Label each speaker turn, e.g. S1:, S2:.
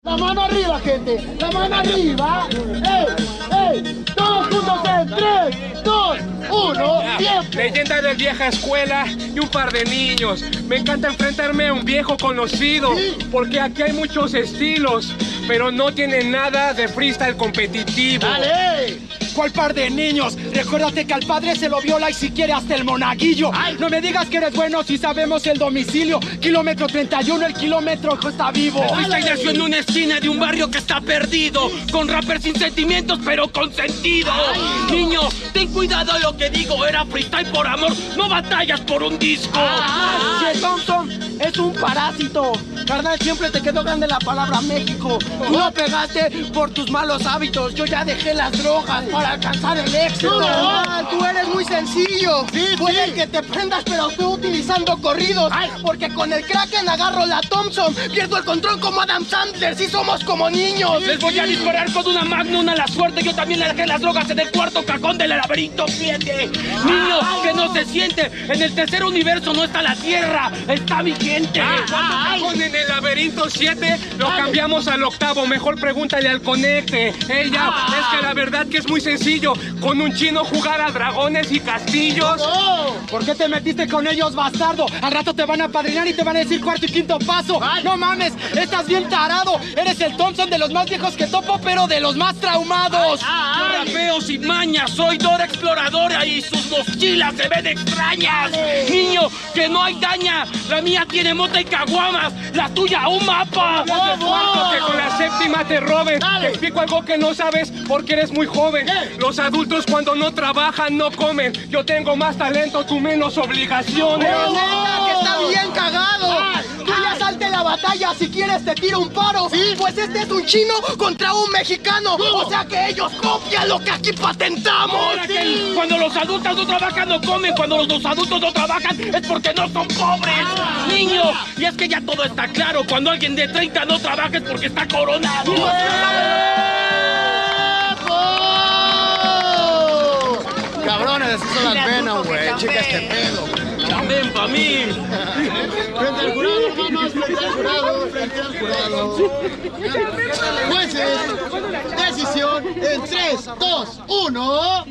S1: La mano arriba, gente. La mano arriba. Todos juntos en 3, 2, 1, tiempo.
S2: Leyenda de vieja escuela y un par de niños. Me encanta enfrentarme a un viejo conocido, porque aquí hay muchos estilos, pero no tienen nada de freestyle competitivo.
S1: ¡Dale!
S3: ¿Cuál par de niños? Recuérdate que al padre se lo viola y si quiere hasta el monaguillo.
S1: Ay.
S3: No me digas que eres bueno si sabemos el domicilio. Kilómetro 31, el kilómetro está vivo.
S4: Freestyle nació en una esquina de un barrio que está perdido, con rappers sin sentimientos pero con sentido. Niño, ten cuidado lo que digo, era freestyle por amor, no batallas por un disco.
S3: Si el Thompson es un parásito, carnal, siempre te quedó grande la palabra México. Tú lo pegaste por tus malos hábitos. Yo ya dejé las drogas para alcanzar el éxito. Tú eres muy sencillo. Puede que te prendas, pero estoy utilizando corridos. Porque con el Kraken agarro la Thompson, pierdo el control como Adam Sandler. Si somos como niños.
S4: Les voy a disparar con una Magnum a la suerte. Yo también le dejé las drogas en el cuarto cajón del laberinto 7. Niño, que no se siente. En el tercer universo no está la Tierra, está vigente.
S2: Con en el laberinto 7 lo cambiamos al octavo. Mejor pregúntale al conecte. Ella, es que la verdad que es muy sencillo. Con un chino jugar a dragones y castillos.
S3: ¿Por qué te metiste con ellos, bastardo? Al rato te van a apadrinar y te van a decir cuarto y quinto paso. No mames, estás bien tarado. Eres el Thompson de los más viejos que topo, pero de los más traumados.
S4: Yo rapeo sin maña, soy Dora Exploradora y sus mochilas se ven extrañas. Niño, que no hay daña. La mía tiene mota y caguamas, la tuya un mapa.
S2: Que con la séptima te roben. Te explico algo que no sabes porque eres muy joven. Los adultos cuando no trabajan no comen. Yo tengo más talento, tú menos obligaciones.
S3: Pero neta, que está bien cagado. Tú ya salte la batalla, si quieres te tiro un paro. Pues este es un chino contra un mexicano. O sea que ellos copian lo que aquí patentamos.
S4: Cuando los adultos no trabajan no comen, cuando los adultos no trabajan es porque no son pobres. Niño, y es que ya todo está claro, cuando alguien de 30 no trabaja es porque está coronado.
S1: Cabrones, esas son las venas, güey. Chica, este pedo.
S4: También pa' mí.
S1: Frente al jurado, vamos, frente al jurado, frente al jurado. Jueces, decisión en 3, 2, 1.